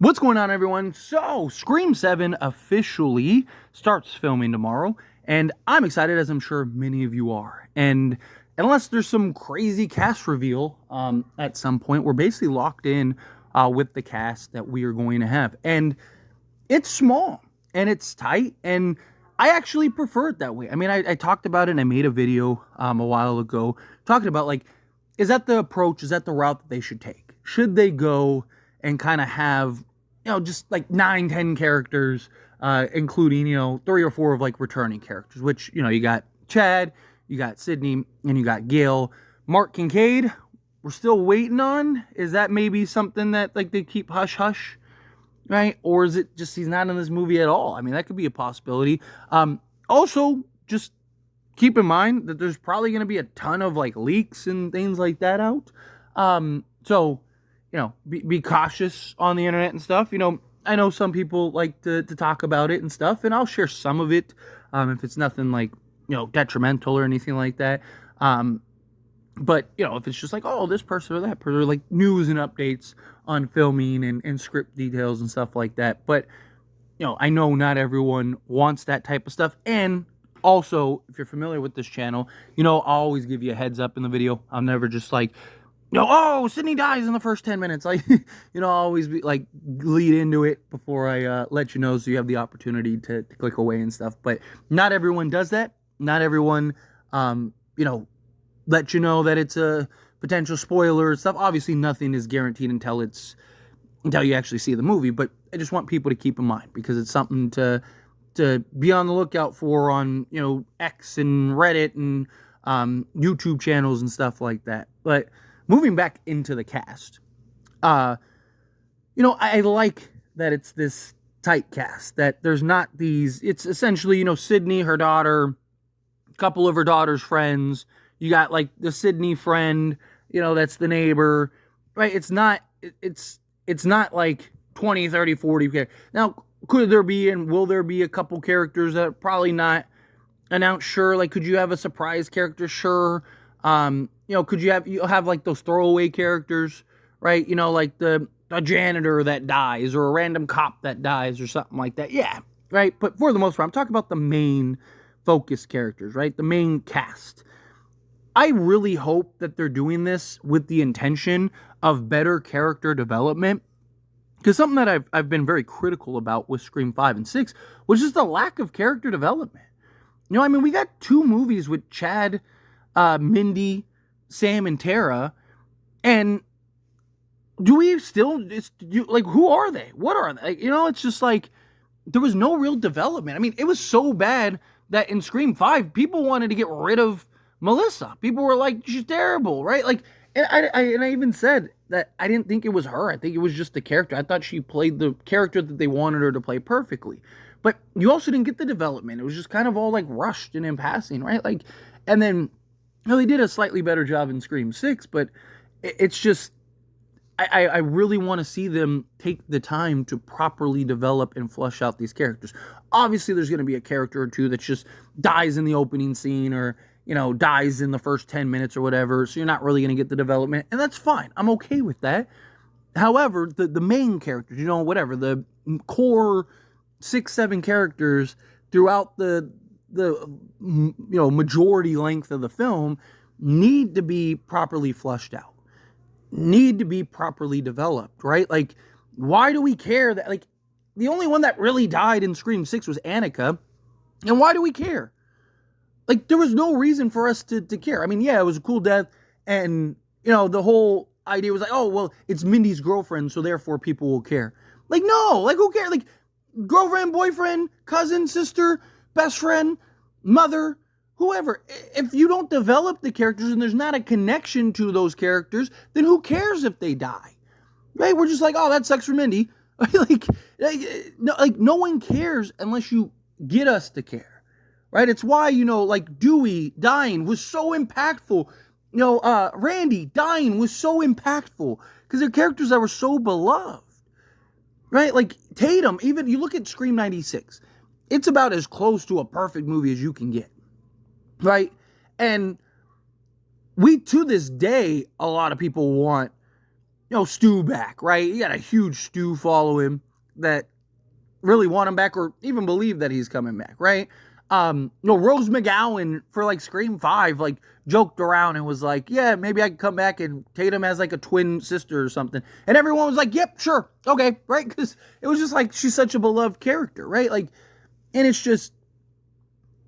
What's going on, everyone? So, Scream 7 officially starts filming tomorrow, and I'm excited, as I'm sure many of you are. And unless there's some crazy cast reveal at some point, we're basically locked in with the cast that we are going to have. And it's small, and it's tight, and I actually prefer it that way. I mean, I talked about it, and I made a video a while ago talking about, like, is that the approach, is that the route that they should take? Should they go and kind of have just like 9, 10 characters, including, 3 or 4 of like returning characters, which, you got Chad, you got Sydney, and you got Gail. Mark Kincaid, we're still waiting on. Is that maybe something that like they keep hush hush, right? Or is it just he's not in this movie at all? I mean, that could be a possibility. Also, just keep in mind that there's probably going to be a ton of like leaks and things like that out. So be cautious on the internet and stuff. I know some people like to talk about it and stuff, and I'll share some of it if it's nothing like, detrimental or anything like that. But, if it's just like, oh, this person or that person, or like news and updates on filming and script details and stuff like that. But, I know not everyone wants that type of stuff. And also, if you're familiar with this channel, I'll always give you a heads up in the video. I'll never just like, oh, Sydney dies in the first 10 minutes. Like, I'll always be like, lead into it before I let you know, so you have the opportunity to click away and stuff. But not everyone does that. Not everyone, let you know that it's a potential spoiler and stuff. Obviously, nothing is guaranteed until you actually see the movie. But I just want people to keep in mind, because it's something to be on the lookout for on, X and Reddit and YouTube channels and stuff like that. But moving back into the cast, I like that it's this tight cast, that there's not these, it's essentially, Sydney, her daughter, a couple of her daughter's friends, you got like the Sydney friend, that's the neighbor, right? It's not like 20, 30, 40 characters. Now, could there be and will there be a couple characters that are probably not announced? Sure. Like, could you have a surprise character? Sure. Could you have like those throwaway characters, right? Like a janitor that dies, or a random cop that dies, or something like that. Yeah, right. But for the most part, I'm talking about the main focus characters, right? The main cast. I really hope that they're doing this with the intention of better character development, because something that I've been very critical about with Scream 5 and 6 was just the lack of character development. We got 2 movies with Chad, Mindy, Sam, and Tara, and do we still, like, who are they? What are they? It's just like, there was no real development. I mean, it was so bad that in Scream 5, people wanted to get rid of Melissa. People were like, she's terrible, right? Like, and I even said that I didn't think it was her. I think it was just the character. I thought she played the character that they wanted her to play perfectly. But you also didn't get the development. It was just kind of all like rushed and in passing, right? Like, and then, they did a slightly better job in Scream 6, but it's just, I really want to see them take the time to properly develop and flesh out these characters. Obviously, there's going to be a character or two that just dies in the opening scene, or, dies in the first 10 minutes or whatever, so you're not really going to get the development, and that's fine. I'm okay with that. However, the main characters, whatever, the core 6, 7 characters throughout the majority length of the film need to be properly flushed out, need to be properly developed, right? Like, why do we care that, like, the only one that really died in Scream 6 was Annika, and why do we care? Like, there was no reason for us to care. I mean, yeah, it was a cool death, and the whole idea was like, oh, well, it's Mindy's girlfriend, so therefore people will care. Like, no, like, who cares? Like, girlfriend, boyfriend, cousin, sister, best friend, mother, whoever. If you don't develop the characters and there's not a connection to those characters, then who cares if they die? Right? We're just like, oh, that sucks for Mindy. No one cares unless you get us to care. Right? It's why, like Dewey dying was so impactful. Randy dying was so impactful, because they're characters that were so beloved. Right? Like Tatum, even you look at Scream 96, it's about as close to a perfect movie as you can get. Right? And we, to this day, a lot of people want Stu back, right? He got a huge Stu following that really want him back or even believe that he's coming back, right? Rose McGowan for like Scream 5, like joked around and was like, yeah, maybe I can come back and Tatum has like a twin sister or something. And everyone was like, yep, sure, okay, right? Because it was just like, she's such a beloved character, right? Like, and it's just,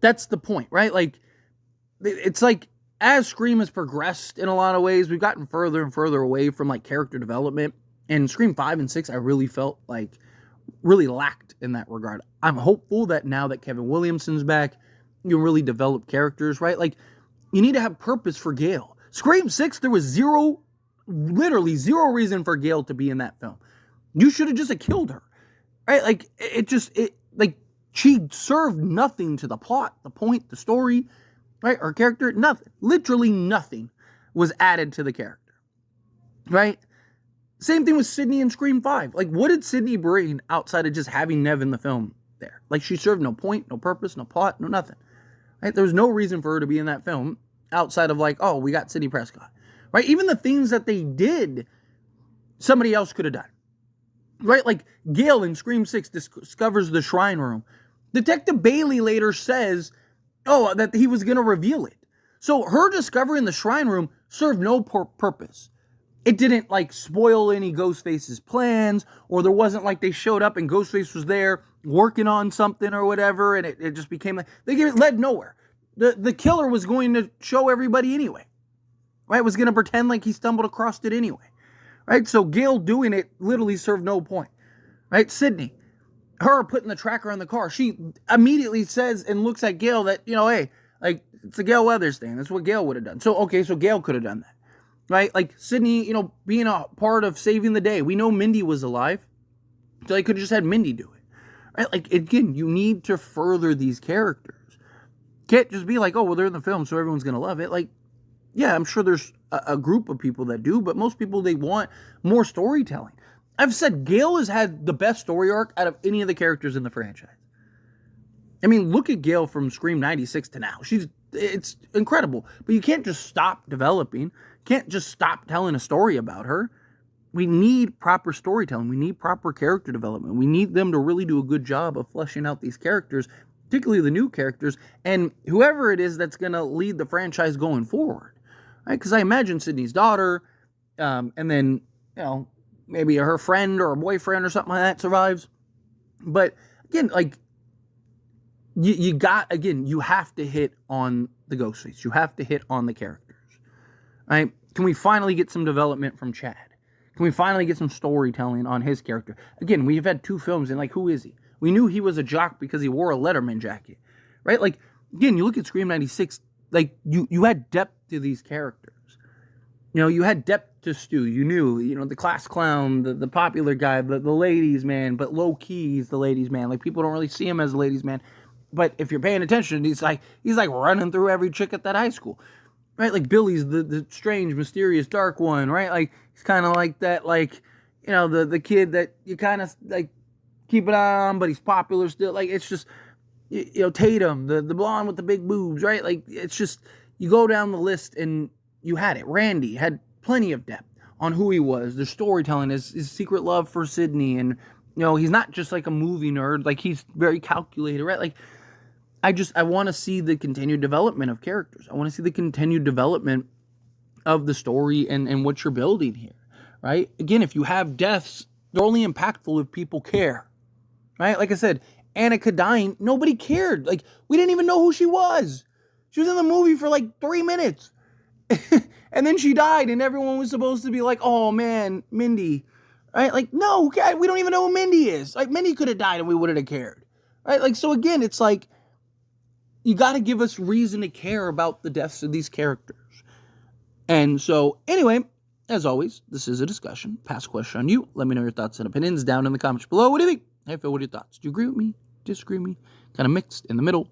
that's the point, right? Like, it's like, as Scream has progressed in a lot of ways, we've gotten further and further away from like character development. And Scream 5 and 6, I really felt like really lacked in that regard. I'm hopeful that now that Kevin Williamson's back, you can really develop characters, right? Like, you need to have purpose for Gale. Scream 6, there was literally zero reason for Gale to be in that film. You should have just killed her, right? Like, she served nothing to the plot, the point, the story, right? Her character, nothing. Literally nothing was added to the character, right? Same thing with Sydney in Scream 5. Like, what did Sydney bring outside of just having Nev in the film there? Like, she served no point, no purpose, no plot, no nothing. Right? There was no reason for her to be in that film outside of like, oh, we got Sydney Prescott. Right? Even the things that they did, somebody else could have done. Right? Like, Gale in Scream 6 discovers the shrine room. Detective Bailey later says, that he was going to reveal it. So her discovering the shrine room served no purpose. It didn't like spoil any Ghostface's plans, or there wasn't like they showed up and Ghostface was there working on something or whatever, and it just became like, it led nowhere. The killer was going to show everybody anyway, right? Was going to pretend like he stumbled across it anyway, right? So Gale doing it literally served no point, right? Sydney, her putting the tracker on the car, she immediately says and looks at Gale that, hey, like, it's a Gale Weathers thing. That's what Gale would have done. So Gale could have done that. Right? Like, Sydney, being a part of saving the day. We know Mindy was alive, so they could have just had Mindy do it. Right? Like, again, you need to further these characters. Can't just be like, oh, well, they're in the film, so everyone's going to love it. Like, yeah, I'm sure there's a group of people that do, but most people, they want more storytelling. I've said Gale has had the best story arc out of any of the characters in the franchise. I mean, look at Gale from Scream 96 to now. It's incredible. But you can't just stop developing. Can't just stop telling a story about her. We need proper storytelling. We need proper character development. We need them to really do a good job of fleshing out these characters, particularly the new characters, and whoever it is that's going to lead the franchise going forward. Right? Because I imagine Sydney's daughter, and then, maybe her friend or a boyfriend or something like that survives. But again, like, you have to hit on the Ghostface. You have to hit on the characters. Right? Can we finally get some development from Chad? Can we finally get some storytelling on his character? Again, we've had 2 films, and like, who is he? We knew he was a jock because he wore a Letterman jacket. Right? Like, again, you look at Scream 96, like, you had depth to these characters. You had depth to Stu. You knew, the class clown, the popular guy, the ladies' man, but low key he's the ladies' man. Like, people don't really see him as a ladies' man. But if you're paying attention, he's like running through every chick at that high school. Right? Like, Billy's the strange, mysterious, dark one, right? Like, he's kind of like that, like, the kid that you kind of, like, keep an eye on, but he's popular still. Like, it's just, Tatum, the blonde with the big boobs, right? Like, it's just, you go down the list and you had it. Randy had plenty of depth on who he was, the storytelling, his secret love for Sydney, and, he's not just like a movie nerd, like, he's very calculated, right? Like, I want to see the continued development of characters. I want to see the continued development of the story and what you're building here, right? Again, if you have deaths, they're only impactful if people care, right? Like I said, Annika dying, nobody cared. Like, we didn't even know who she was. She was in the movie for like 3 minutes. And then she died, and everyone was supposed to be like, oh man, Mindy, right? Like, no, we don't even know who Mindy is. Like, Mindy could have died and we wouldn't have cared, right? Like, so again, it's like, you got to give us reason to care about the deaths of these characters. And so, anyway, as always, this is a discussion. Pass question on you. Let me know your thoughts and opinions down in the comments below. What do you think? Hey, Phil, what are your thoughts? Do you agree with me? Disagree with me? Kind of mixed in the middle.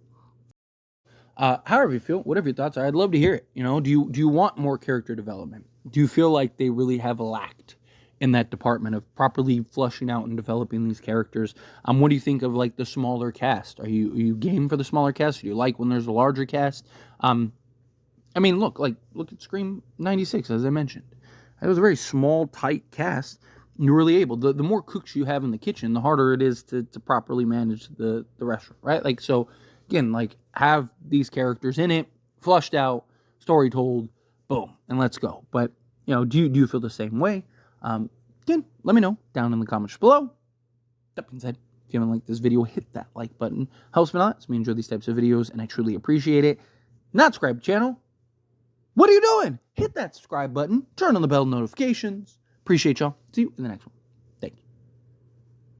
However you feel, whatever your thoughts are, I'd love to hear it. Do you want more character development? Do you feel like they really have lacked in that department of properly flushing out and developing these characters? What do you think of like the smaller cast? Are you game for the smaller cast? Do you like when there's a larger cast? Look at Scream 96, as I mentioned. It was a very small, tight cast. You're really able. The more cooks you have in the kitchen, the harder it is to properly manage the restaurant, right? Like, so, again, like, have these characters in it, flushed out, story told, boom, and let's go. But, you know, do you feel the same way? Again, let me know down in the comments below. That being said, if you haven't liked this video, hit that like button. Helps me a lot. It's me enjoy these types of videos, and I truly appreciate it. Not subscribe to the channel. What are you doing? Hit that subscribe button. Turn on the bell notifications. Appreciate y'all. See you in the next one.